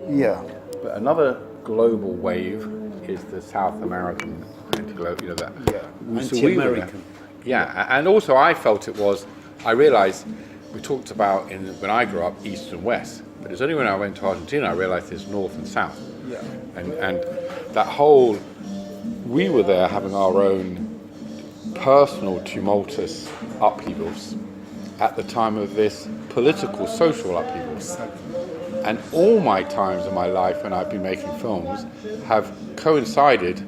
Yeah. But another global wave is the South American anti-global, you know that. Yeah. So we were there. Anti-American. Yeah, and also I felt it was, I realized, we talked about when I grew up, East and West, but it's only when I went to Argentina I realized there's North and South. Yeah. And that whole, we were there having our own personal tumultuous upheavals at the time of this political, social upheavals. Exactly. And all my times in my life when I've been making films have coincided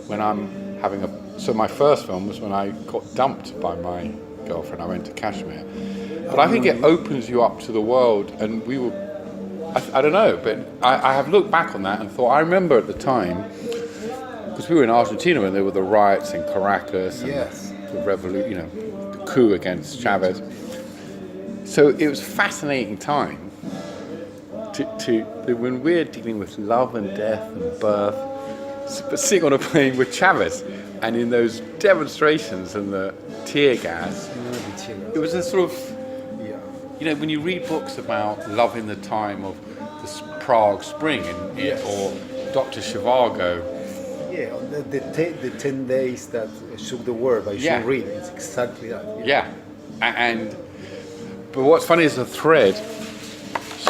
when I'm having so my first film was when I got dumped by my girlfriend. I went to Kashmir. But I think it opens you up to the world, and we were, I don't know, but I have looked back on that and thought, I remember at the time, because we were in Argentina when there were the riots in Caracas and Yes. the revolution, you know, the coup against Chavez. So it was a fascinating time when we're dealing with love and death and birth, but sitting on a plane with Chavez, and in those demonstrations and the tear gas, it was a sort of, you know, when you read books about love in the time of the Prague Spring or Dr. Zhivago. Yeah, the 10 days that shook the world by Sean Reed. It's exactly that. But what's funny is the thread.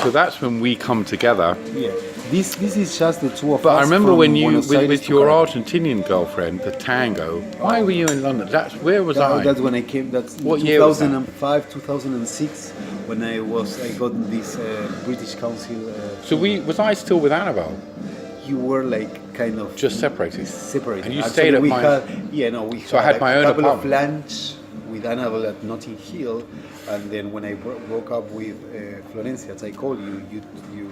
So that's when we come together. Yeah. This is just the two of us. But I remember when you Buenos Aires with to your Caracas. Argentinian girlfriend, the tango. Why were you in London? Where was I? That's when I came. That's What year was that? 2005, 2006, when I got this British Council. So was I still with Annabelle? You were like kind of Just separated. Separated. And you Actually, stayed at we my. had, So I had my own a couple of apartment. lunch with Annabelle at Notting Hill, and then when I broke up with Florencia, as I called you, you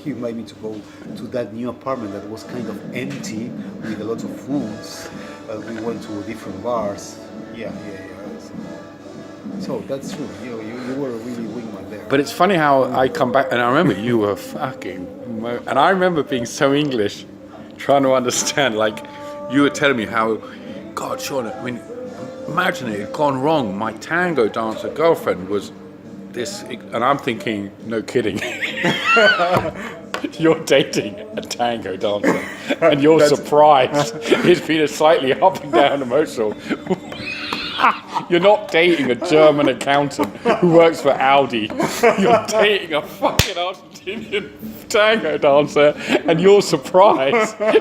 invited me to go to that new apartment that was kind of empty with a lot of rooms. We went to different bars. Yeah. So that's true. You were really wingman there. But it's funny how I come back and I remember you were fucking. And I remember being so English, trying to understand. Like you were telling me how, God, Sean, I mean, imagine it had gone wrong. My tango dancer girlfriend was this, and I'm thinking, no kidding. You're dating a tango dancer, and you're surprised. It's been a slightly up and down emotional. You're not dating a German accountant who works for Audi. You're dating a fucking Argentinian tango dancer, and you're surprised. And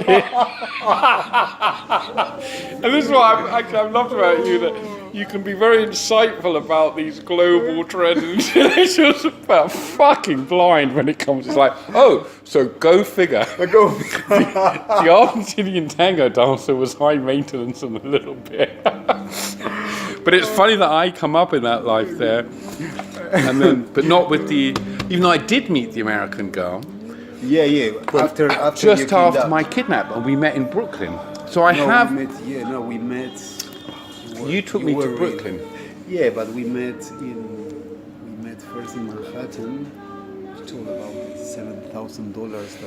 this is what I've loved about you, that you can be very insightful about these global trends. It's just about fucking blind when it comes. It's like, oh, so go figure. The Argentinian tango dancer was high maintenance and a little bit. But it's funny that I come up in that life there, and then, but not with even though I did meet the American girl. Yeah. After just after my kidnap, and we met in Brooklyn. So we met. You took me to Brooklyn. Yeah, but we met first in Manhattan. You told about $7,000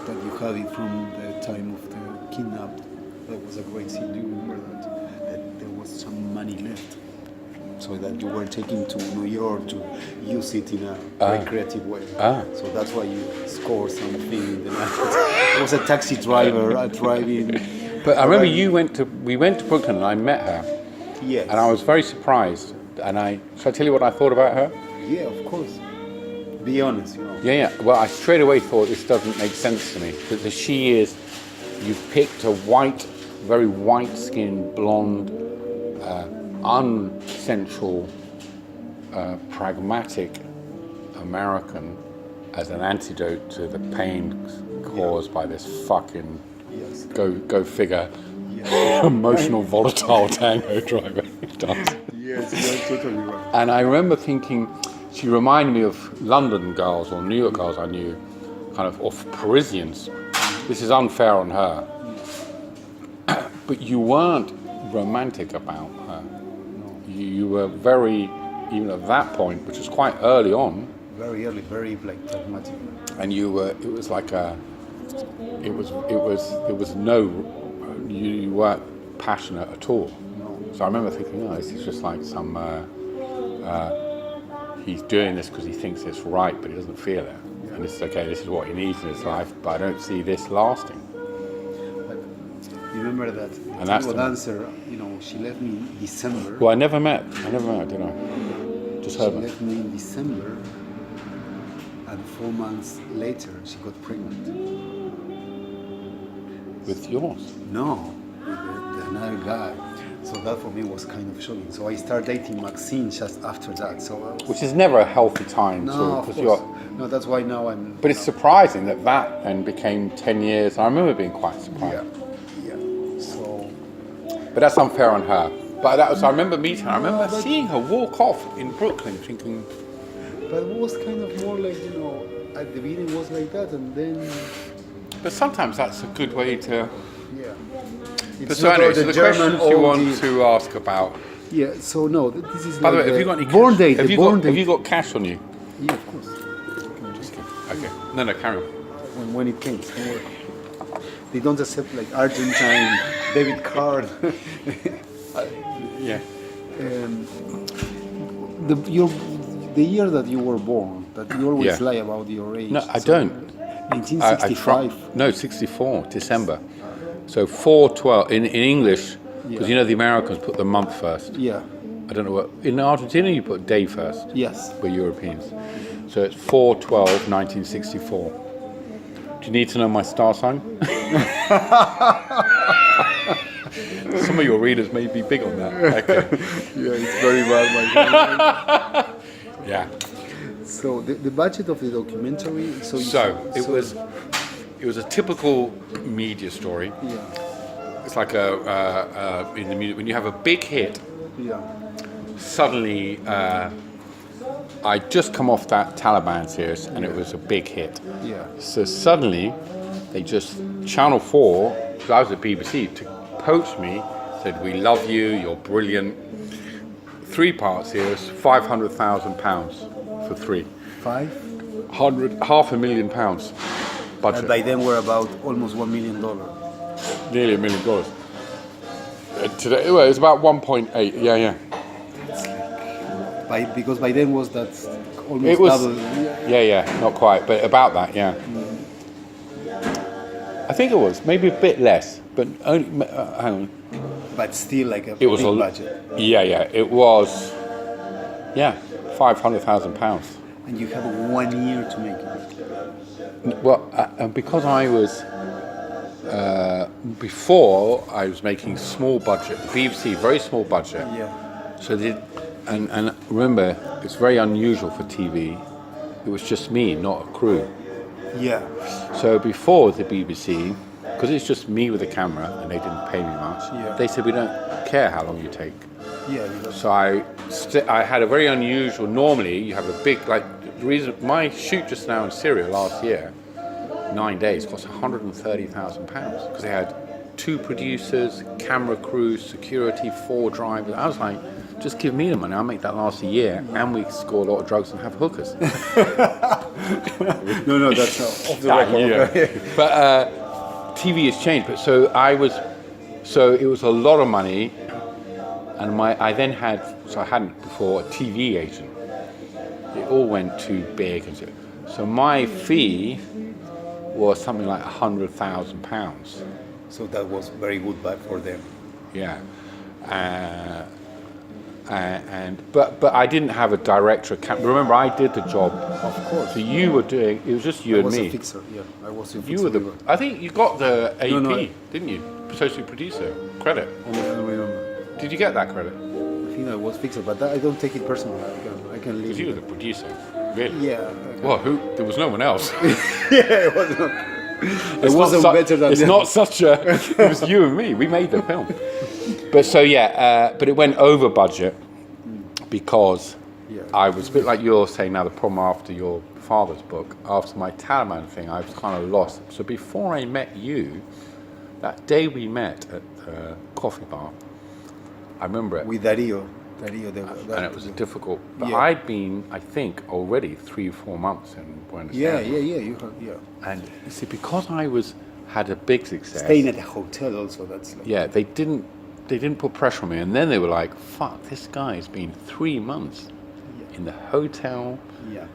that you had it from the time of the kidnap. That was a great scene. Do you remember that there was some money left, so that you were taking to New York to use it in a very creative way. So that's why you scored something in the night. It was a taxi driver driving. But I remember we went to Brooklyn and I met her. Yes. And I was very surprised. And shall I tell you what I thought about her? Yeah, of course. Be honest, you know. Yeah. Well, I straight away thought this doesn't make sense to me. Because she is, you've picked a very white-skinned, blonde, unsensual, pragmatic American as an antidote to the pain caused by this fucking go figure emotional volatile tango driver. Yes, you're totally right. And I remember thinking she reminded me of London girls or New York girls I knew, kind of Parisians. This is unfair on her. But you weren't romantic about her. No. You were very, even at that point, which was quite early on. Very early, very pragmatic. And you weren't passionate at all. No. So I remember thinking, this is just like he's doing this because he thinks it's right, but he doesn't feel it. Yeah. and this is okay. This is what he needs in his life, but I don't see this lasting. But remember that And that's tango the- dancer, you know, she left me in December. Well, I never met, did I? Just She heard of it. left me in December, and 4 months later she got pregnant. With yours. No, with another guy. So that for me was kind of shocking. So I started dating Maxine just after that. So I was, Which is never a healthy time no, to, of because course. you're, No, that's why now I'm. but it's surprising that then became 10 years. I remember being quite surprised. Yeah. So But that's unfair on her. But that was, I remember meeting her. I remember seeing her walk off in Brooklyn thinking, but it was kind of more like, you know, at the beginning it was like that, and then but sometimes that's a good way to. yeah. But It's so not anyway, so the the German questions you or want the- to ask about. Yeah. So no, this is. By the like way, have you got any born cash? date? Have the you born got, have date. you got cash on you? Yeah, of course. Just kidding. Okay. No, carry on. When it came, don't worry. They don't accept like Argentine debit card. Yeah. The year that you were born, that you always Yeah. lie about your age. No, I So, don't. 1965. No, 64, December. So 4/12 in English, because Yeah. you know the Americans put the month first. Yeah. I don't know what. In Argentina, you put day first. Yes. We're Europeans. So it's 4/12/1964. Do you need to know my star sign? Some of your readers may be big on that. Okay. Yeah, it's very bad, my friend. Yeah. So the budget of the documentary. So It was a typical media story. Yeah. It's like in the music when you have a big hit. Yeah. Suddenly, I'd just come off that Taliban series, and it was a big hit. Yeah. So suddenly, they just Channel 4, because I was at BBC, to poach me, said, "We love you. You're brilliant." 3-part series, £500,000 for 3. 5. £500,000 And budget, by then we're about almost $1 million. nearly $1 million. Today, well, it's about 1.8. Yeah. Because by then was that almost It was, double. yeah, not quite, but about that, yeah. I think it was maybe a bit less, but only. Hang on, But still like a it was big a budget. Yeah, it was. Yeah, £500,000. And you have 1 year to make it. Well, because I was before I was making small budget, the BBC very small budget. Yeah. So and remember, it's very unusual for TV. It was just me, not a crew. Yeah. So before the BBC, because it's just me with a camera and they didn't pay me much, Yeah. they said we don't care how long you take. Yeah. Because So I had a very unusual. Normally you have a big the reason my shoot just now in Syria last year, 9 days, cost £130,000 because they had 2 producers, camera crews, security, 4 drivers. I was like, just give me the money, I'll make that last a year, and we score a lot of drugs and have hookers. no, that's off the record. Yeah. But TV has changed. But so it was a lot of money, and I then had, so I hadn't before, a TV agent. It all went too big, and so my fee was something like £100,000. So that was very good back for them. Yeah. But I didn't have a director. Remember, I did the job. Of course. So you were doing. It was just you I and was me. a fixer. Yeah, I was a fixer. You were the. I think you got the AP, No. didn't you? Associate producer credit. I don't remember. Did you get that credit? I think I was fixer, but I don't take it personally. I can leave. Because you were the producer, really. Yeah. Well, who? There was no one else. Yeah, it was not. It wasn't better than It's them. not such a. It was you and me. We made the film. But so but it went over budget because I was a bit like you're saying now. The problem after your father's book, after my Taliban thing, I was kind of lost. So before I met you, that day we met at the coffee bar, I remember it. With Dario, And it was difficult. But Yeah. I'd been, I think, already 3 or 4 months in Buenos Aires. You have, And you see, because I had a big success. Staying at a hotel also. That's like, Yeah, they didn't put pressure on me, and then they were like, "Fuck, this guy's been 3 months in the hotel." yeah.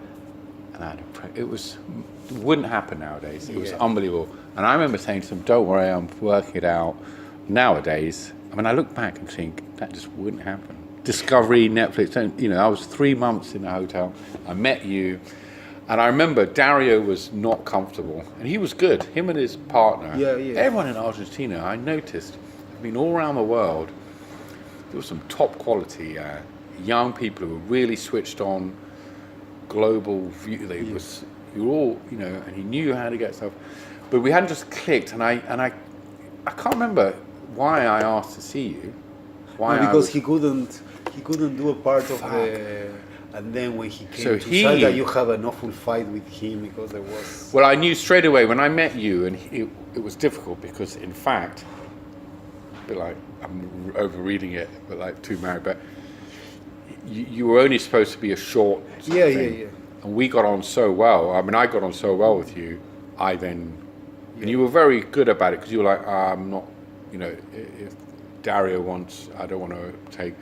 And that. It wouldn't happen nowadays. It was unbelievable. And I remember saying to them, don't worry, I'm working it out. Nowadays, I mean, I look back and think, that just wouldn't happen. Discovery, Netflix, I was 3 months in the hotel. I met you. And I remember Dario was not comfortable. And he was good, him and his partner. Yeah. Everyone in Argentina, I noticed, I mean, all around the world, there was some top quality young people who were really switched on, global view. You were all, and he knew how to get stuff. But we hadn't just clicked, and I can't remember why I asked to see you. Why? No, because he couldn't do a part of the. And then when he came to Salta, you have an awful fight with him because there was. Well, I knew straight away when I met you, and it was difficult because, in fact, a bit like I'm overreading it, but like too married, but you were only supposed to be a short thing. Yeah. And we got on so well. I mean, I got on so well with you. And you were very good about it because you were like, I'm not, if Dario wants, I don't want to take.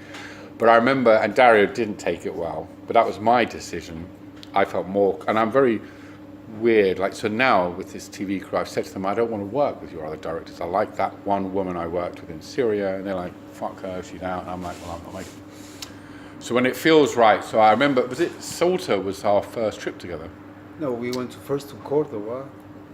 But I remember, and Dario didn't take it well, but that was my decision. I felt more, and I'm very weird. Like, so now with this TV crew, I've said to them, I don't want to work with your other directors. I like that one woman I worked with in Syria, and they're like, fuck her, she's out. And I'm like, well, I'm not making. So when it feels right, so I remember, was it Salta was our first trip together? No, we went first to Cordoba,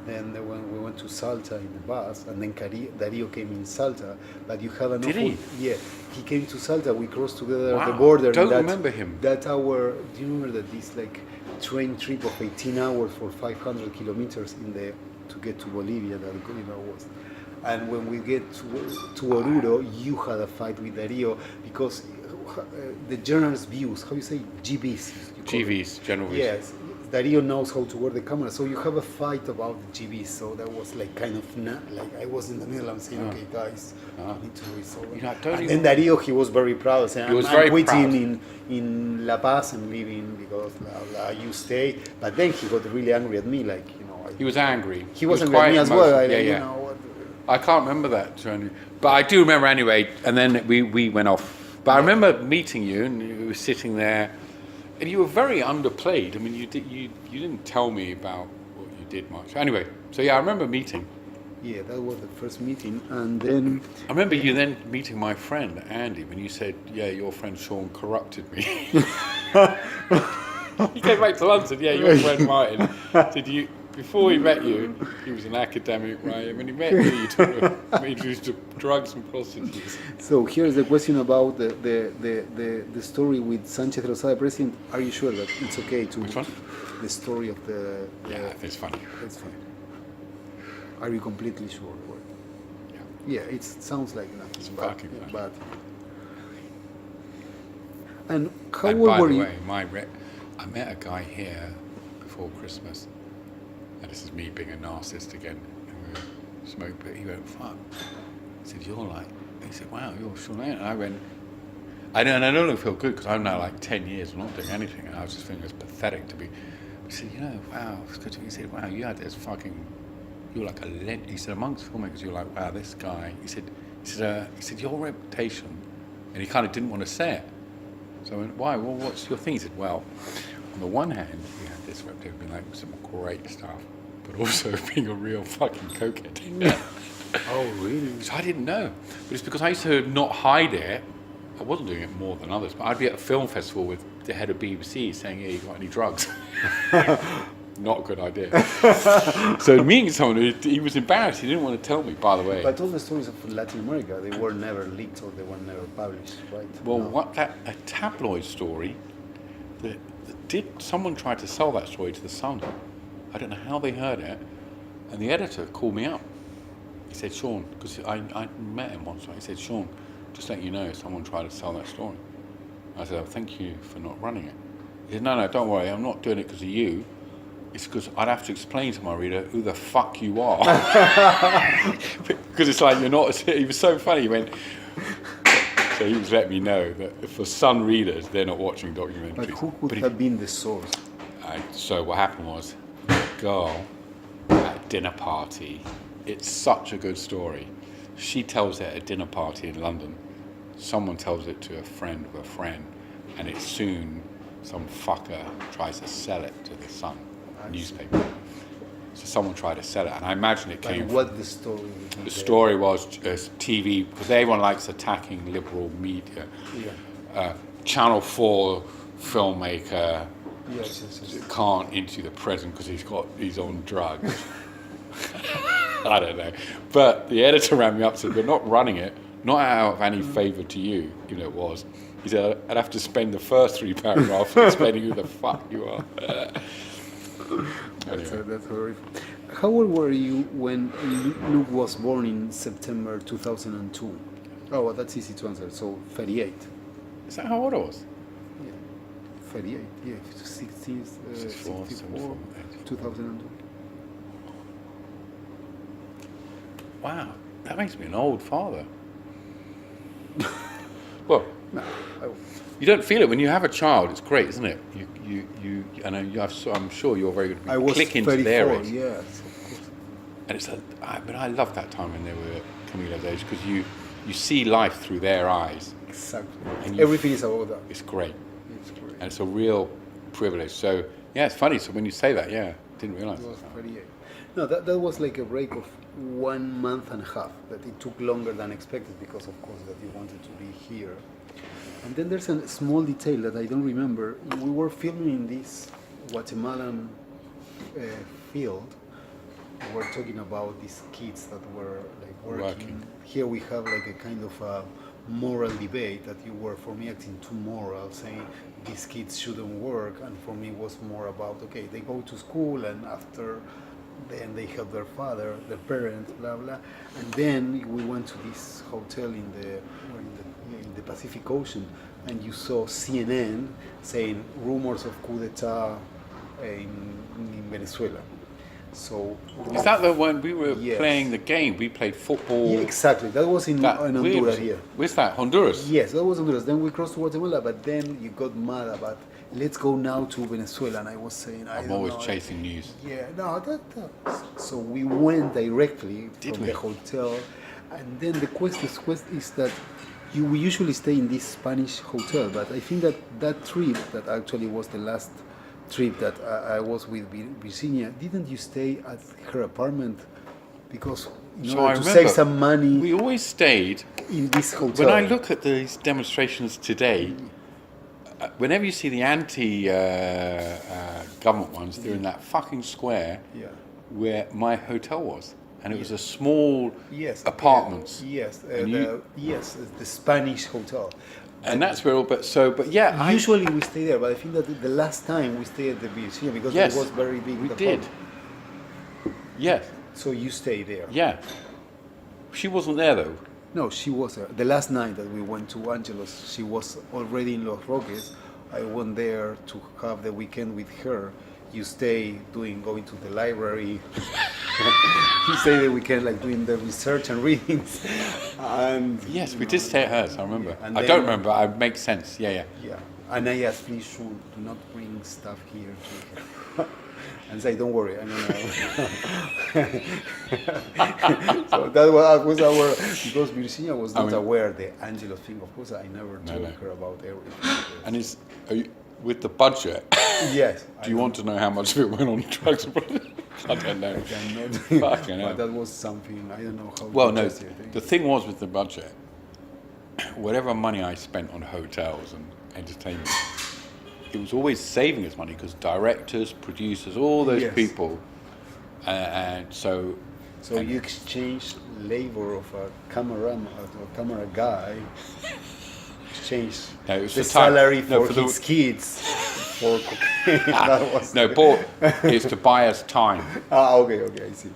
then we went to Salta in the bus, and then Dario came in Salta. But you have an Did he? Yeah, he came to Salta. We crossed together Wow, the border. Don't remember him. That hour. Do you remember that this like train trip of 18 hours for 500 kilometers to get to Bolivia? That was. And when we get to Oruro, you had a fight with Dario because the journalist views. How you say GVs? GVs, general views. Yes. Dario knows how to work the camera, so you have a fight about the GVs. So that was like kind of like I was in the middle. I'm saying, okay, guys, I need to resolve it. And then Dario, he was very proud, saying, I'm quitting in La Paz and leaving because you stay. But then he got really angry at me, like he was angry. He was angry at me as well. I can't remember that journey, but I do remember anyway. And then we went off. But I remember meeting you, and you were sitting there. And you were very underplayed. I mean, you didn't tell me about what you did much. Anyway, so yeah, I remember meeting. Yeah, that was the first meeting, and then I remember you then meeting my friend Andy when you said, "Yeah, your friend Sean corrupted me." He came back to London. Yeah, your friend Martin. Did you? Before he met you, he was an academic, right? When he met you, you introduced to drugs and prostitutes. So here's the question about the story with Sanchez de Lozada president. Are you sure that it's okay to? Which one? The story of the. Yeah, it's funny. It's funny. Are you completely sure? Yeah, it sounds like nothing. It's fucking funny. But. And how and old by were the you? way, I met a guy here before Christmas. And this is me being a narcissist again. And we were smoking, but he went, fuck. He said, you're like, he said, wow, you're Sean. And I went, I don't feel good because I'm now like 10 years of not doing anything. And I was just feeling it's pathetic to be. He said, wow, it's good to be. He said, wow, you had this fucking, you're like a legend. He said, amongst filmmakers, you're like, wow, this guy. He said, your reputation. And he kind of didn't want to say it. So I went, why? Well, what's your thing? He said, well, on the one hand, you had this reputation being like some great stuff, but also being a real fucking cokehead. Oh, really? So I didn't know. But it's because I used to not hide it. I wasn't doing it more than others, but I'd be at a film festival with the head of BBC saying, yeah, you got any drugs? Not a good idea. So meeting someone, he was embarrassed. He didn't want to tell me, by the way. But all the stories of Latin America, they were never leaked or they were never published, right? Well, a tabloid story, someone tried to sell that story to the Sun. I don't know how they heard it. And the editor called me up. He said, Sean, because I met him once. He said, Sean, just let you know, someone tried to sell that story. I said, oh, thank you for not running it. He said, no, don't worry, I'm not doing it because of you. It's because I'd have to explain to my reader who the fuck you are. Because it's like, you're not, he was so funny, he went, so he was letting me know that for Sun readers, they're not watching documentaries. But who could have been the source? So what happened was, a girl at a dinner party, it's such a good story. She tells it at a dinner party in London. Someone tells it to a friend of a friend, and it's soon some fucker tries to sell it to the Sun. newspaper. So someone tried to sell it, and I imagine it came. And what the story? The story was TV, because everyone likes attacking liberal media. Yeah. Channel 4 filmmaker Yes. can't interview the president because he's on drugs. I don't know. But the editor ran me up and said, we're not running it, not out of any favour to you, even though it was. He said, I'd have to spend the first 3 paragraphs explaining who the fuck you are. Anyway. That's horrific. How old were you when Luke was born in September 2002? Oh, well, that's easy to answer. So 38. Is that how old I was? Yeah. 38. Yeah. 16, 64, 2002. Wow, that makes me an old father. Well, No, you don't feel it when you have a child. It's great, isn't it? I'm sure you're very good I at was clicking 34. to their age. Yes, of course. And I love that time when they were coming of age, because you see life through their eyes. Exactly. And Everything is about that. It's great. It's great. And it's a real privilege. So, yeah, it's funny. So when you say that, yeah, didn't realise It was that. 38. No, that was like a break of 1 month and a half. That it took longer than expected because, of course, that you wanted to be here. And then there's a small detail that I don't remember. We were filming in this Guatemalan field. We were talking about these kids that were like working. Here we have like a kind of a moral debate that you were, for me, acting too moral, saying these kids shouldn't work, and for me it was more about, okay, they go to school and after then they help their father, their parents, blah blah, and then we went to this hotel in the Pacific Ocean, and you saw CNN saying rumors of coup d'etat in Venezuela. So Is that the one we were Yes. playing the game? We played football. yeah, exactly. That was in Honduras here. Where's that? Honduras? Yes, that was Honduras. Then we crossed to Guatemala, but then you got mad about, let's go now to Venezuela. And I was saying, I'm always chasing news. Yeah, no, so we went directly Did from we? the hotel. And then the quest is that we usually stay in this Spanish hotel, but I think that trip, that actually was the last trip that I was with Virginia, didn't you stay at her apartment? Because in So order I to remember save some money we always stayed. in this hotel. When I look at these demonstrations today, whenever you see the anti-government ones, they're in that fucking square Yeah. where my hotel was. And it was a small Yes. apartments. Yes. And The Spanish hotel. And that's where all, but yeah, Usually we stay there, but I think that the last time we stayed at the museum because Yes, it was very big. we the did. apartment. Yes, So you stay there. yeah. She wasn't there though. No, she was there. The last night that we went to Angelos, she was already in Los Roques. I went there to have the weekend with her. You stay going to the library. You stay the weekend like doing the research and readings. And Yes, we did stay at hers. I remember. Yeah, and I then- don't remember. It makes sense. Yeah, yeah. yeah, and I asked, please do not bring stuff here. And say, don't worry, I'm gonna. So that was our, because Virginia was not aware the Angelo thing. Of course, I never told her about everything. And with the budget, Yes. do you want to know how much of it went on drugs? I don't know. Cannot. Fucking hell. But that was something, I don't know how. Well, no, interesting it is. the thing was with the budget, whatever money I spent on hotels and entertainment, it was always saving us money because directors, producers, all those Yes. people, and so. So you exchange labor of a camera guy, exchange No, it was the for time. salary No, for for his kids for cocaine. That was No, bought is to buy us time okay, I see.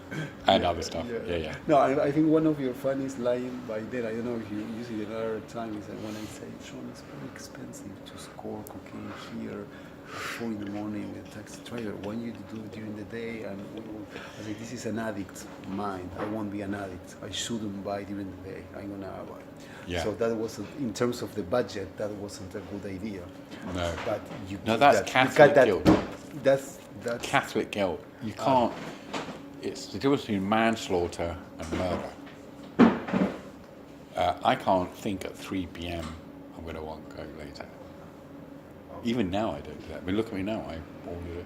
and other stuff. Yeah. No, I think one of your funniest line by then, I don't know if you use it another time, is that when I say, Sean, it's very expensive to score cocaine here at 4 in the morning with a taxi driver. Why you do it during the day? And I say, this is an addict's mind. I won't be an addict. I shouldn't buy during the day. I'm gonna buy. Yeah. So that wasn't, in terms of the budget, that wasn't a good idea. No. But you No, give that's that, Catholic you got guilt. That's Catholic guilt. You can't. It's the difference between manslaughter and murder. I can't think at 3 p.m. I'm going to want Coke later. Even now I don't do that. I mean, look at me now. I ordered it.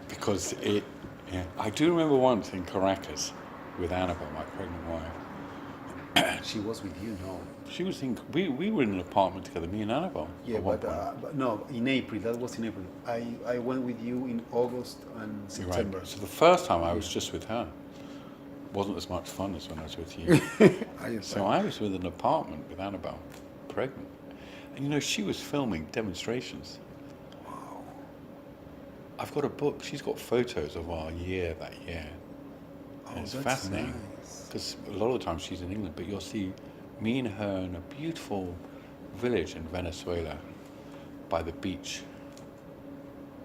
because it. Yeah, I do remember once in Caracas with Annabelle, my pregnant wife. She was with you, no? She was in. We were in an apartment together, me and Annabelle. Yeah, at one but, point. but no, in April. That was in April. I went with you in August and You're right. September. So the first time I was just with her. Wasn't as much fun as when I was with you. So I was with an apartment with Annabelle, pregnant. And you know, she was filming demonstrations. Wow. I've got a book. She's got photos of our year that year. And it's that's fascinating. nice. Because a lot of the time she's in England, but you'll see me and her in a beautiful village in Venezuela by the beach.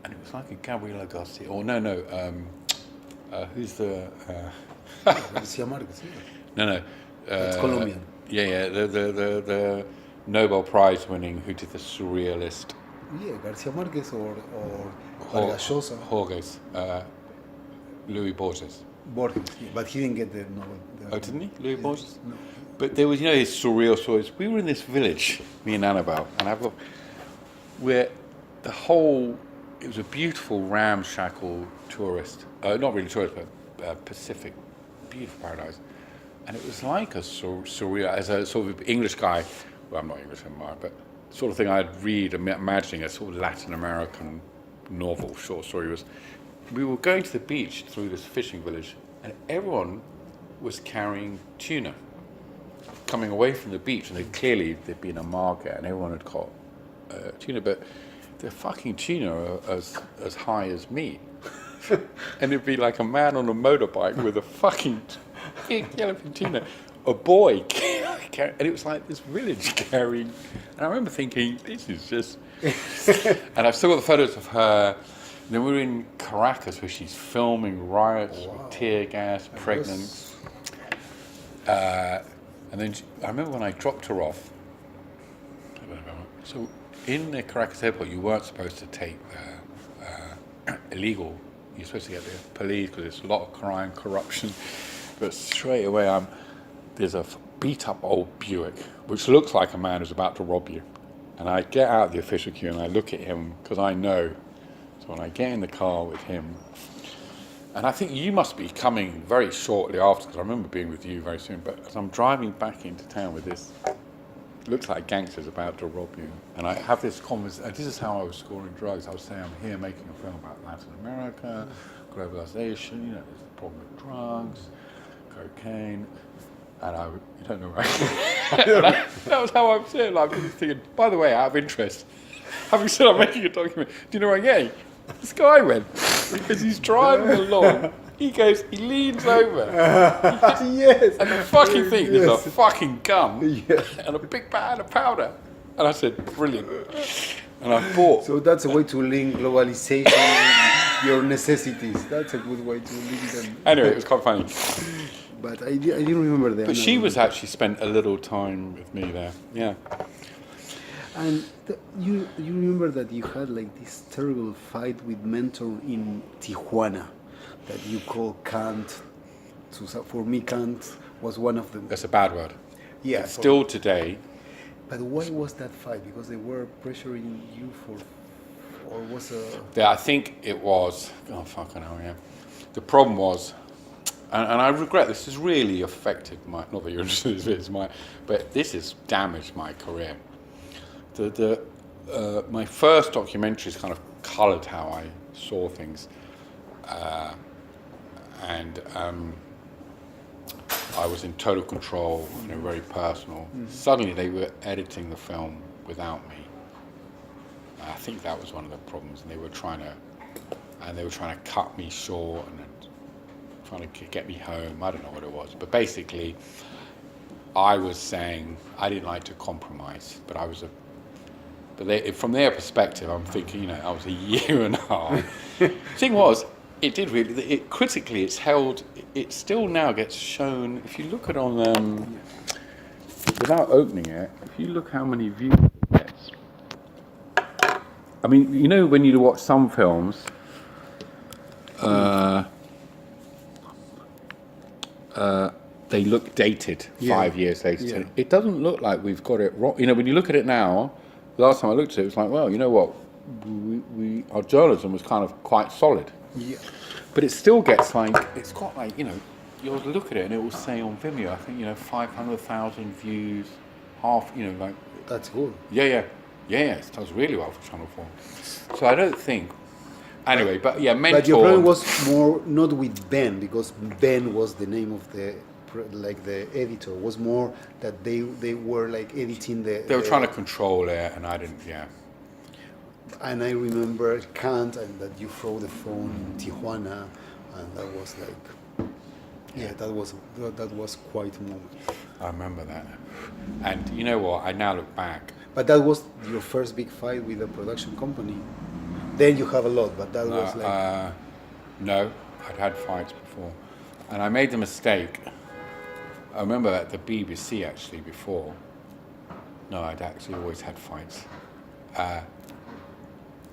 And it was like a Gabriela Garcia. Or who's the... Garcia Marquez, yeah. No. It's Colombian. Yeah. The Nobel Prize winning who did the surrealist. Yeah, Garcia Marquez or Vargas Llosa. Borges. Louis Borges. Borges, yeah, but he didn't get the Nobel. Oh, didn't he? Louis Borges? No. But there was, you know, his surreal stories. We were in this village, me and Annabelle, and where the whole, it was a beautiful ramshackle tourist, not really tourist, but Pacific, beautiful paradise. And it was like a surreal, as a sort of English guy, well, I'm not English anymore, but sort of thing I'd read, imagining a sort of Latin American novel, short story was, we were going to the beach through this fishing village, and everyone was carrying tuna, coming away from the beach, and there'd been a market, and everyone had caught tuna, but the fucking tuna are as high as me. And it'd be like a man on a motorbike with a fucking big yellowfin tuna, a boy, and it was like this village carrying, and I remember thinking, this is just, and I've still got the photos of her. And then we were in Caracas where she's filming riots with tear gas, pregnant. And then I remember when I dropped her off, so in the Caracas airport you weren't supposed to take illegal, you're supposed to get the police because there's a lot of crime, corruption, but straight away there's a beat up old Buick which looks like a man who's about to rob you, and I get out of the official queue and I look at him because I know, so when I get in the car with him, and I think you must be coming very shortly after, because I remember being with you very soon, but as I'm driving back into town with this, looks like gangsters about to rob you, and I have this conversation, this is how I was scoring drugs. I was saying, I'm here making a film about Latin America, globalization, you know, there's the problem with drugs, cocaine, and you don't know right? That was how I'm saying, like, I'm just thinking, by the way, out of interest, having said I'm making a document, do you know where I'm getting? This guy went, as he's driving along, he leans over, Yes. and the fucking thing is a fucking gun Yeah. and a big bag of powder. And I said, brilliant. And I bought. So that's a way to link globalization with your necessities. That's a good way to link them. Anyway, it was quite funny. But I didn't remember that. But she was actually spent a little time with me there. Yeah. And you remember that you had like this terrible fight with mentor in Tijuana that you call Kant. So for me, Kant was one of them. That's a bad word. Yeah. Still today. But why was that fight? Because they were pressuring you or was a... Yeah, I think it was. Oh, fucking hell, yeah. The problem was, and I regret this has really affected my. Not that you're interested in this, but this has damaged my career. My first documentaries kind of coloured how I saw things, and I was in total control, very personal. Suddenly they were editing the film without me. I think that was one of the problems, and they were trying to cut me short and trying to get me home. I don't know what it was, but basically, I was saying I didn't like to compromise, but I was from their perspective, I'm thinking, I was a year and a half. Thing was, it did really. Critically, it's held. It still now gets shown. If you look at on, without opening it, if you look how many views it gets. I mean, when you watch some films, they look dated 5 years later. Yeah. It doesn't look like we've got it wrong. When you look at it now, the last time I looked at it, it was like, well, you know what? our journalism was kind of quite solid. Yeah. But it still gets like, it's got like, you'll look at it and it will say on Vimeo, I think, 500,000 views, half, like. That's good. Yeah, it does really well for Channel 4. So I don't think, anyway, but yeah, Mentor. But your problem was more not with Ben, because Ben was the name of the editor. Was more that they were like editing the. They were trying to control it, and I didn't. Yeah. And I remember Kant, and that you throw the phone in Tijuana, and that was like, that was quite a moment. I remember that. And you know what? I now look back. But that was your first big fight with a production company. Then you have a lot, but that was like. No, I'd had fights before, and I made the mistake. I remember at the BBC actually before. No, I'd actually always had fights.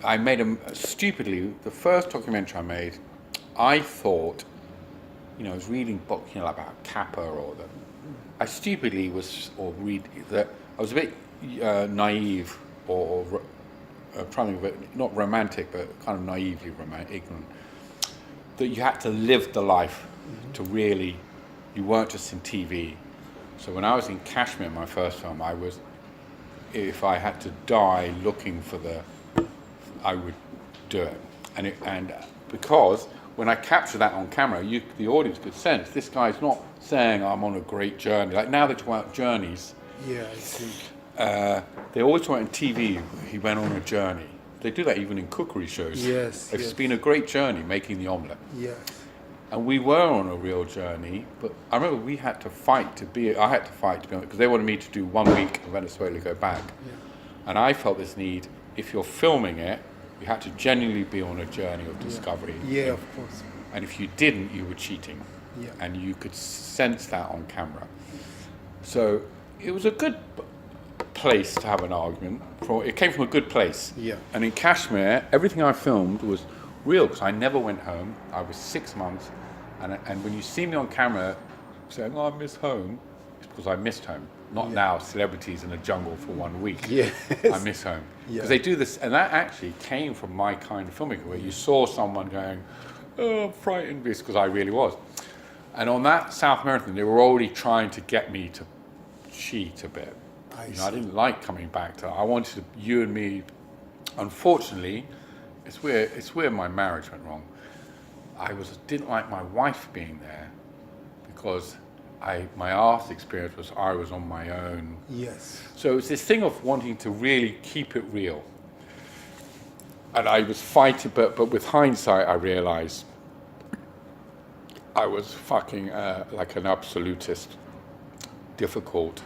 I made stupidly, the first documentary I made, I thought, I was reading books, about Kappa I stupidly was, I was a bit naive or trying to think of it, not romantic, but kind of naively ignorant, that you had to live the life to really, you weren't just in TV. So when I was in Kashmir, my first film, if I had to die looking for I would do it. And because when I capture that on camera, the audience could sense this guy's not saying I'm on a great journey. Like now they talk about journeys. Yeah, I see. They always talk in TV, he went on a journey. They do that even in cookery shows. Yes. It's been a great journey making the omelette. Yes. And we were on a real journey, but I remember I had to fight to be on it, because they wanted me to do 1 week in Venezuela, go back. Yeah. And I felt this need, if you're filming it, you had to genuinely be on a journey of discovery. Yeah, of course. And if you didn't, you were cheating. Yeah. And you could sense that on camera. So it was a good place to have an argument. It came from a good place. Yeah. And in Kashmir, everything I filmed was real, because I never went home. I was 6 months. And when you see me on camera saying, I miss home, it's because I missed home. Not now, celebrities in a jungle for 1 week. Yes. I miss home. Because they do this, and that actually came from my kind of filming, where you saw someone going, I'm frightened, because I really was. And on that South American, they were already trying to get me to cheat a bit. I didn't like coming back I wanted you and me, unfortunately, it's where my marriage went wrong. Didn't like my wife being there, because my art experience was I was on my own. Yes. So it's this thing of wanting to really keep it real. And I was fighting, but with hindsight, I realized I was fucking like an absolutist, difficult.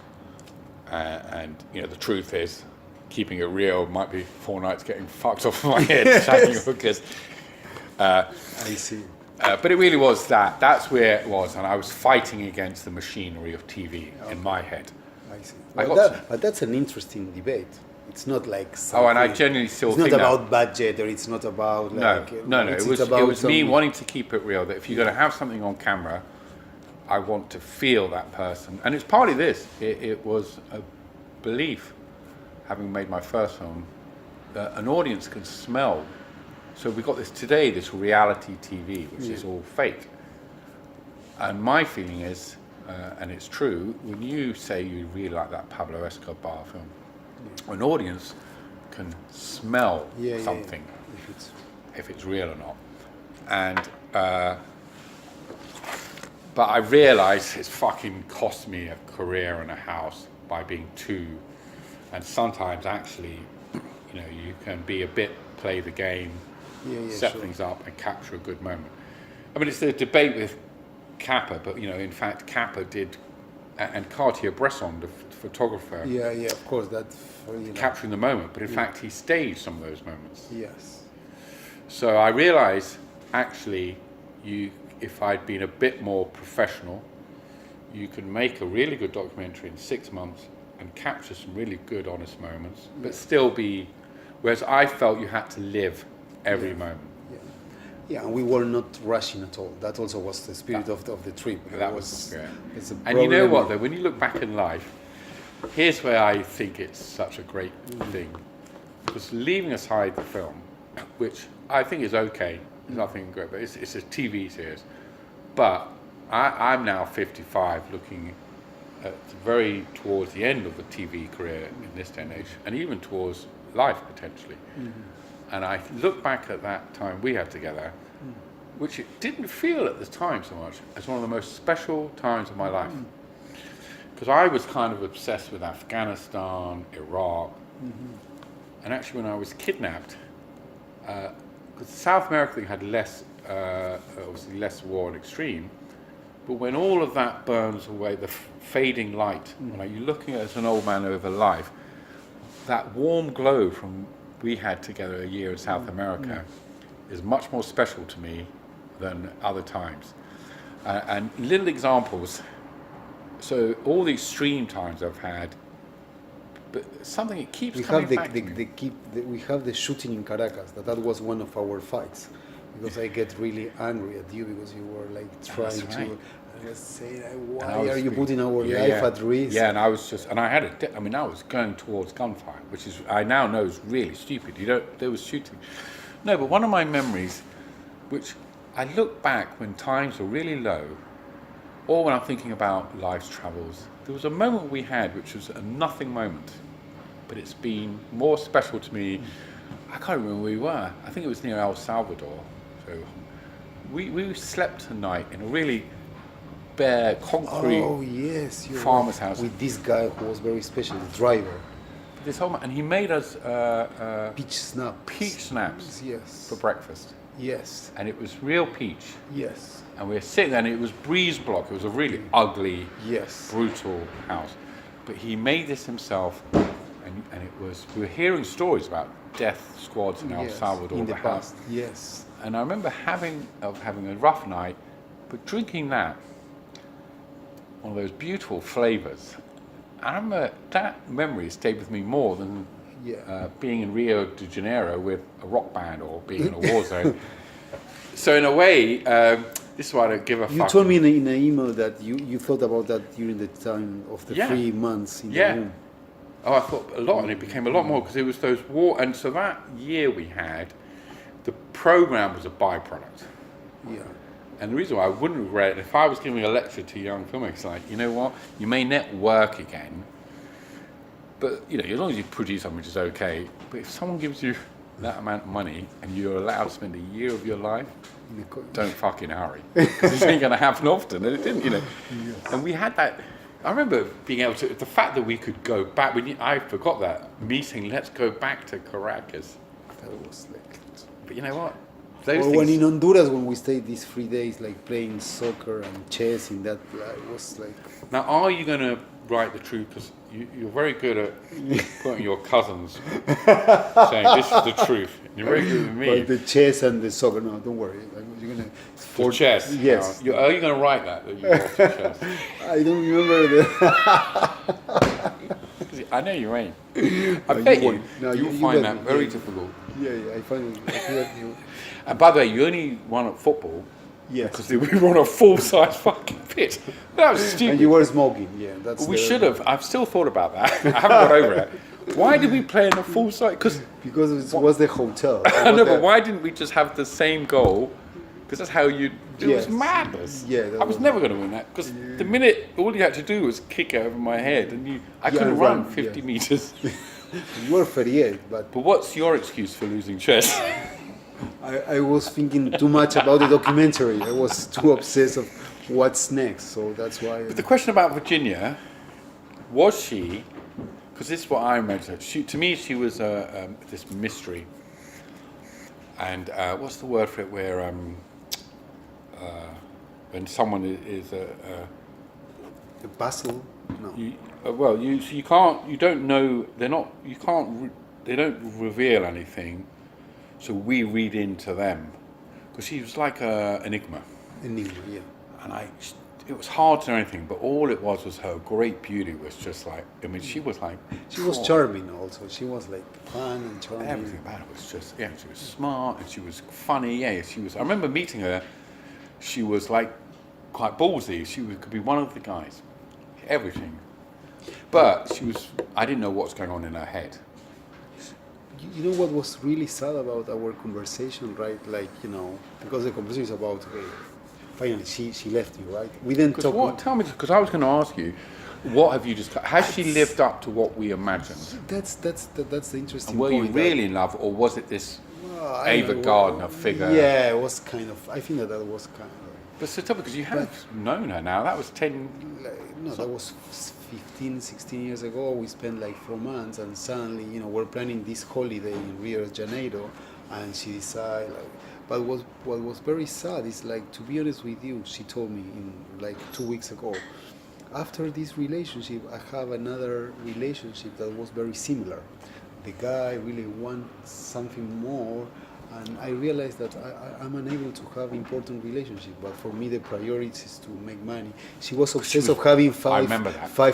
And the truth is, keeping it real might be 4 nights getting fucked off my head, shagging hookers. I see. But it really was that. That's where it was, and I was fighting against the machinery of TV in my head. I see. But that's an interesting debate. It's not like something. Oh, and I genuinely still think it's not about budget, or it's not about like. No. It was me wanting to keep it real. That if you're going to have something on camera, I want to feel that person, and it's partly this. It was a belief, having made my first film, that an audience can smell. So we got this reality TV, which is all fake. And my feeling is, and it's true, when you say you really like that Pablo Escobar film, an audience can smell something, if it's real or not. And but I realised it's fucking cost me a career and a house by being too, and sometimes actually, you can be a bit, play the game, set things up and capture a good moment. I mean, it's the debate with Kappa, but in fact, Kappa did, and Cartier-Bresson, the photographer, of course, capturing the moment, but in fact, he staged some of those moments. Yes. So I realised, actually, if I'd been a bit more professional, you can make a really good documentary in 6 months and capture some really good, honest moments, but still be. Whereas I felt you had to live every moment. Yeah, and we were not rushing at all. That also was the spirit of the trip. That was the spirit. And you know what, though, when you look back in life, here's where I think it's such a great thing. because leaving aside the film, which I think is okay, there's nothing great, but it's a TV series. But I'm now 55, looking at very towards the end of the TV career in this day and age, and even towards life potentially. And I look back at that time we had together, which it didn't feel at the time so much as one of the most special times of my life. Because I was kind of obsessed with Afghanistan, Iraq, and actually when I was kidnapped, because South America thing had less, obviously less war and extreme, but when all of that burns away, the fading light, like you're looking at as an old man over life, that warm glow from we had together a year in South America is much more special to me than other times. And little examples, so all the extreme times I've had, but something that keeps coming back to me. We have the shooting in Caracas, that was one of our fights. Because I get really angry at you because you were like trying to. I was saying, why are you putting our life at risk? Yeah, and I was just, and I had I mean, I was going towards gunfire, which is I now know is really stupid. There was shooting. No, but one of my memories, which I look back when times were really low, or when I'm thinking about life's travels. There was a moment we had which was a nothing moment, but it's been more special to me. I can't remember where we were. I think it was near El Salvador. So we slept a night in a really bare concrete farmer's house with this guy who was very special, the driver. This whole and he made us peach snaps. Yes. For breakfast. Yes. And it was real peach. Yes. And we were sitting there, and it was breeze block. It was a really ugly, brutal house. But he made this himself, and it was. We were hearing stories about death squads in El Salvador in the past. Yes. And I remember having a rough night, but drinking that, one of those beautiful flavors. I remember that memory stayed with me more than being in Rio de Janeiro with a rock band or being in a war zone. So in a way, this is why I don't give a fuck. You told me in an email that you thought about that during the time of the 3 months in the room. Oh, I thought a lot, and it became a lot more because it was those war. And so that year we had, the program was a byproduct. Yeah. And the reason why I wouldn't regret it, if I was giving a lecture to young filmmakers, like, you know what, you may not work again, but you know, as long as you produce something which is okay. But if someone gives you that amount of money and you're allowed to spend a year of your life, don't fucking hurry, because this ain't going to happen often. And it didn't, you know. Yes. And we had that. I remember being able to, the fact that we could go back. I forgot that meeting. Let's go back to Caracas. That was like, but you know what? Or when in Honduras, when we stayed these 3 days, like playing soccer and chess in that, it was like. Now, are you going to write the truth? Because you're very good at putting your cousins saying this is the truth. You're very good with me. But the chess and the soccer, no, don't worry. You're going to. For chess? Yes. No. Are you going to write that you lost the chess? I don't remember I know you ain't. I bet you'll find that very difficult. Yeah, I find it. And by the way, you only won at football. Yes. Because we were on a full-size fucking pitch. That was stupid. And you were smoking, yeah. We should have. I've still thought about that. I haven't got over it. Why did we play in a full-size? Because it was the hotel. I know, but why didn't we just have the same goal? Because that's how you. It was madness. Yeah. I was never going to win that because the minute all you had to do was kick it over my head, and I couldn't run 50 meters. You were 38, but. But what's your excuse for losing chess? I was thinking too much about the documentary. I was too obsessed of what's next, so that's why. But the question about Virginia, was she? Because this is what I remember. To me, she was this mystery. And what's the word for it? Where when someone is a puzzle? No. You can't. You don't know. They're not. You can't. They don't reveal anything. So we read into them, because she was like an enigma. Enigma, yeah. And it was hard to know anything, but all it was her great beauty was just like. I mean, she was like. She was charming also. She was like fun and charming. Everything about her was just she was smart and she was funny. Yeah, she was. I remember meeting her. She was like quite ballsy. She could be one of the guys. Everything. But she was. I didn't know what's going on in her head. you know what was really sad about our conversation, right? Like, because the conversation is about, okay, finally she left you, right? We didn't talk. Tell me, because I was going to ask you, what have you just? Has she lived up to what we imagined? That's the interesting And were point. you really in love, or was it this I Ava don't know, Gardner figure? Yeah, it was kind of. I think that was kind of. But so tell me, because you have known her now. That was 10. No, that was 15, 16 years ago. We spent like 4 months, and suddenly, we're planning this holiday in Rio de Janeiro, and she decided. But what was very sad is, like, to be honest with you, she told me in like 2 weeks ago. After this relationship, I have another relationship that was very similar. The guy really wants something more, and I realized that I'm unable to have important relationship. But for me, the priority is to make money. She was obsessed of having five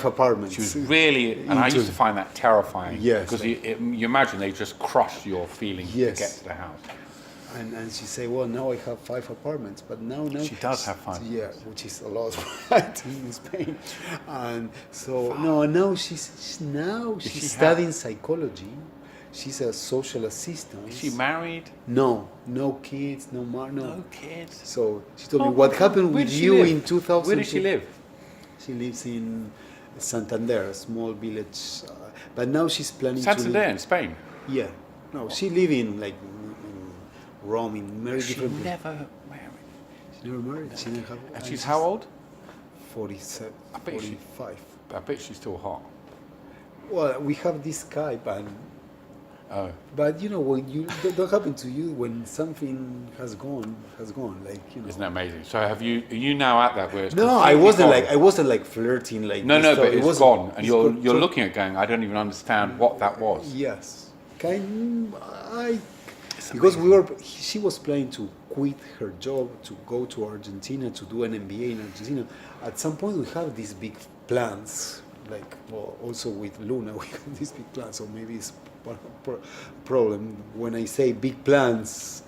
apartments. She was really, and I used to find that terrifying. Yes, because you imagine they just crush your feelings to get to the house. And she said, well, now I have 5 apartments, but now she does have 5. Yeah, which is a lot, right, in Spain. And so now she's studying psychology. She's a social assistant. Is she married? No kids, no kids. So she told me what happened with you in 2000. Where does she live? She lives in Santander, a small village. But now she's planning Santander in Spain? Yeah. No, she lives in like Rome, in very different. She never married. She never married. She never have. And she's how old? 47. I bet 45. I bet she's still hot. Well, we have this Skype, and but when that happen to you, when something has gone, like Isn't that amazing? So are you now at that where it's No, I wasn't like flirting like. No, but it's gone, and you're gone. looking at going. I don't even understand what that was. Yes, because she was planning to quit her job to go to Argentina to do an MBA in Argentina. At some point, we have these big plans. Like, well, also with Luna, we have these big plans. So maybe it's problem when I say big plans.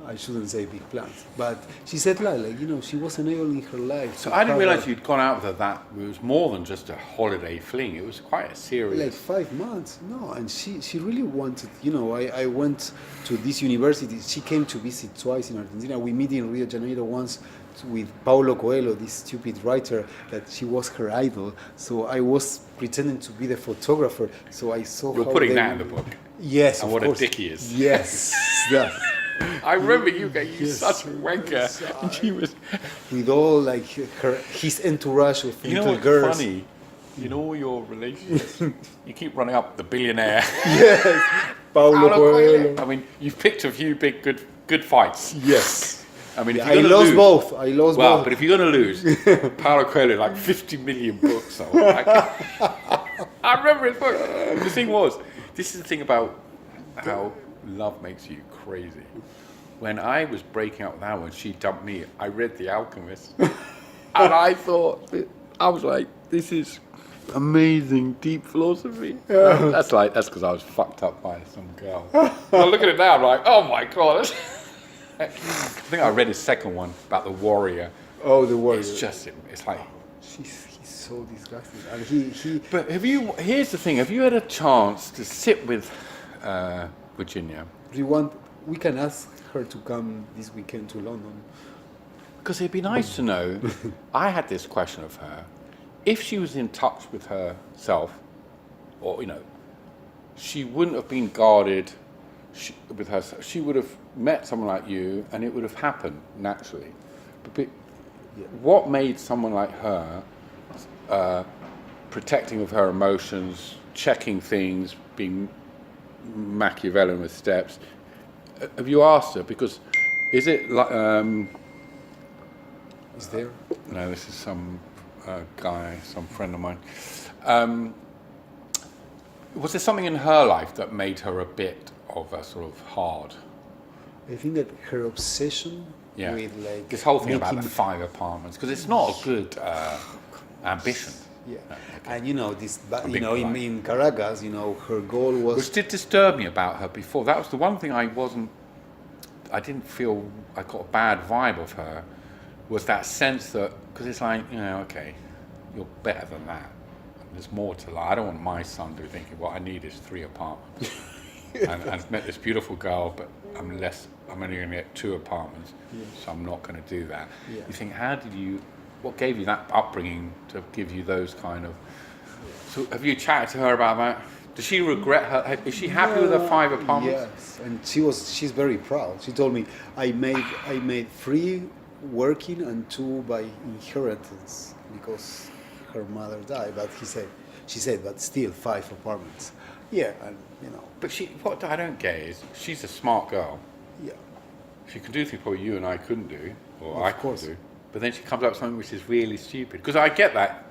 I shouldn't say big plans, but she said she wasn't able in her life. So I didn't realize you'd gone out with her. That it was more than just a holiday fling. It was quite a serious. Like 5 months, no, and she really wanted. I went to this university. She came to visit twice in Argentina. We meet in Rio de Janeiro once with Paulo Coelho, this stupid writer that she was her idol. So I was pretending to be the photographer. So I saw. You're putting that in the book. Yes, and of what course. a dick he is. Yes, yeah. I remember you going, such a wanker. And she was with all like his entourage of little girls. You know what's funny? In all your relationships, you keep running up the billionaire. Yes, Paulo Coelho. I mean, you've picked a few big good fights. Yes. I mean, if I lost both. I lost both. But if you're going to lose, Paulo Coelho, like 50 million books. I remember his book. The thing was, this is the thing about how love makes you crazy. When I was breaking up with her, when she dumped me, I read The Alchemist. And I was like, this is amazing, deep philosophy. Yeah. That's because I was fucked up by some girl. I look at it now, I'm like, oh my God. I think I read his second one about the warrior. Oh, the warrior. It's like... He's so disgusting. And he... But here's the thing, have you had a chance to sit with Virginia? We can ask her to come this weekend to London. Because it'd be nice to know, I had this question of her, if she was in touch with herself, or, she wouldn't have been guarded with herself. She would have met someone like you, and it would have happened naturally. But what made someone like her protecting of her emotions, checking things, being Machiavellian with steps? Have you asked her? Because is it like... is there? No, this is some guy, some friend of mine. Was there something in her life that made her a bit of a sort of hard? I think that her obsession with like... This whole thing about the 5 apartments, because it's not a good ambition. Yeah, no, okay. And in Caracas, her goal was... Which did disturb me about her before. That was the one thing I didn't feel I got a bad vibe of her, was that sense that, because it's like, okay, you're better than that. There's more to life. I don't want my son to be thinking, what I need is 3 apartments. and I've met this beautiful girl, but I'm only going to get 2 apartments, so I'm not going to do that. Yeah. You think, what gave you that upbringing to give you those kind of? So have you chatted to her about that? Does she regret her? Is she happy with her 5 apartments? Yes, and she's very proud. She told me I made 3 working and 2 by inheritance because her mother died. But she said, but still 5 apartments. Yeah, and But what I don't get is, she's a smart girl. yeah, She can do things probably you and I couldn't do, or Of I course. couldn't do. But then she comes up with something which is really stupid. Because I get that.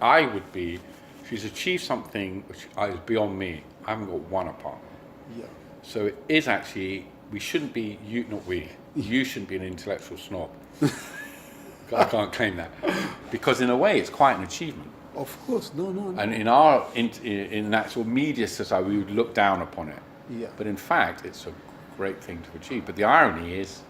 She's achieved something which is beyond me. I haven't got 1 apartment. yeah. So it is actually, you shouldn't be an intellectual snob. I can't claim that. Because in a way, it's quite an achievement. Of course, no. And in that sort of media society, we would look down upon it. Yeah. But in fact, it's a great thing to achieve. But the irony is,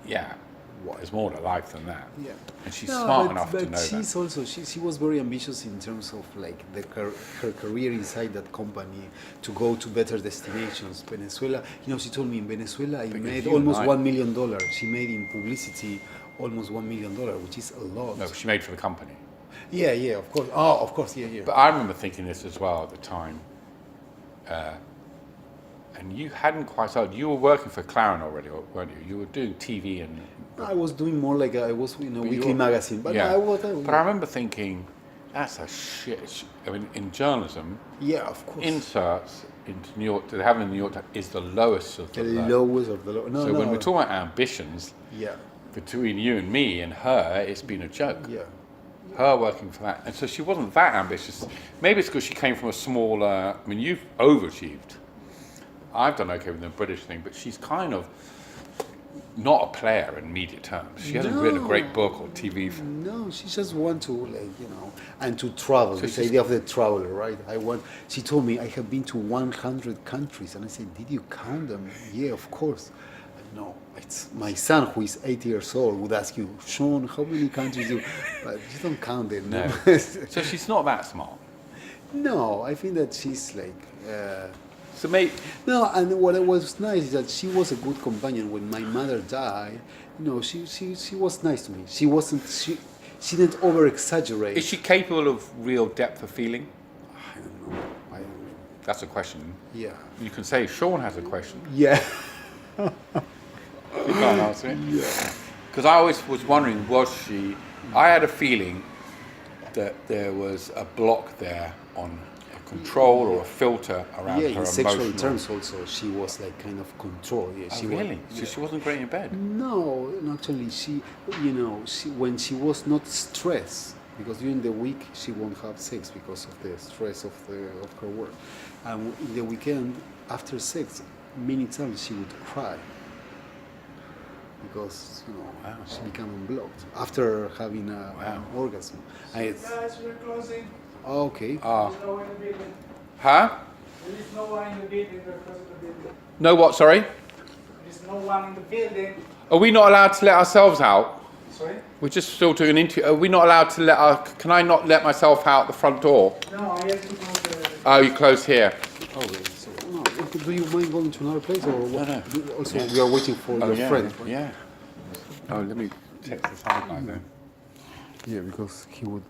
there's more to life than that. Yeah. And she's smart enough to but know she's that. also she was very ambitious in terms of like her career inside that company to go to better destinations. Venezuela, she told me in Venezuela I made almost $1 million. She made in publicity almost $1 million, which is a lot. No, she made for the company. Yeah, of course. Oh, of course, yeah. But I remember thinking this as well at the time. And you hadn't quite started. You were working for Clarin already, weren't you? You were doing TV and. I was doing more like I was in a weekly magazine, but yeah. But I remember thinking, that's a shit. I mean, in journalism, yeah, of course. inserts into New York, to have in the New York Times is the lowest of the lowest of the low. No, so no. when we're talking about ambitions, Yeah. between you and me and her, it's been a joke. Yeah. Her working for that, and so she wasn't that ambitious. Maybe it's because she came from a smaller. I mean, you've overachieved. I've done okay with the British thing, but she's kind of not a player in media terms. She hasn't written a great book or TV. No, she just want to and to travel. This idea of the traveler, right? She told me I have been to 100 countries, and I said, did you count them? Yeah, of course. No, it's my son who is 8 years old would ask you, Sean, how many countries do? But you don't count them. No. So she's not that smart. No, I think that she's like. So maybe. No, and what was nice is that she was a good companion when my mother died. She was nice to me. She wasn't. She didn't over exaggerate. Is she capable of real depth of feeling? I don't know. That's a question. Yeah. You can say Sean has a question. Yeah. You can't answer it. Yeah. Because I always was wondering, was she? I had a feeling that there was a block there on a control or a filter around her in emotional. sexual terms also, she was like kind of control. Yeah, Oh, really? So she wasn't great in bed. No, actually, she when she was not stressed, because during the week she won't have sex because of the stress of her work, and in the weekend after sex, many times she would cry because she became unblocked after having an orgasm. Guys, we're closing. Oh, okay. There's no one in the building. Huh? There is no one in the building. We're closing the building. No, what? Sorry. There is no one in the building. Are we not allowed to let ourselves out? Sorry? We're just still doing an interview. Are we not allowed to can I not let myself out the front door? No, I have to close the... Oh, you closed here. Okay, so do you mind going to another place or what? No. Also, we are waiting for your friend. Right? Yeah. Oh, let me text the sideline then. Yeah, because he would.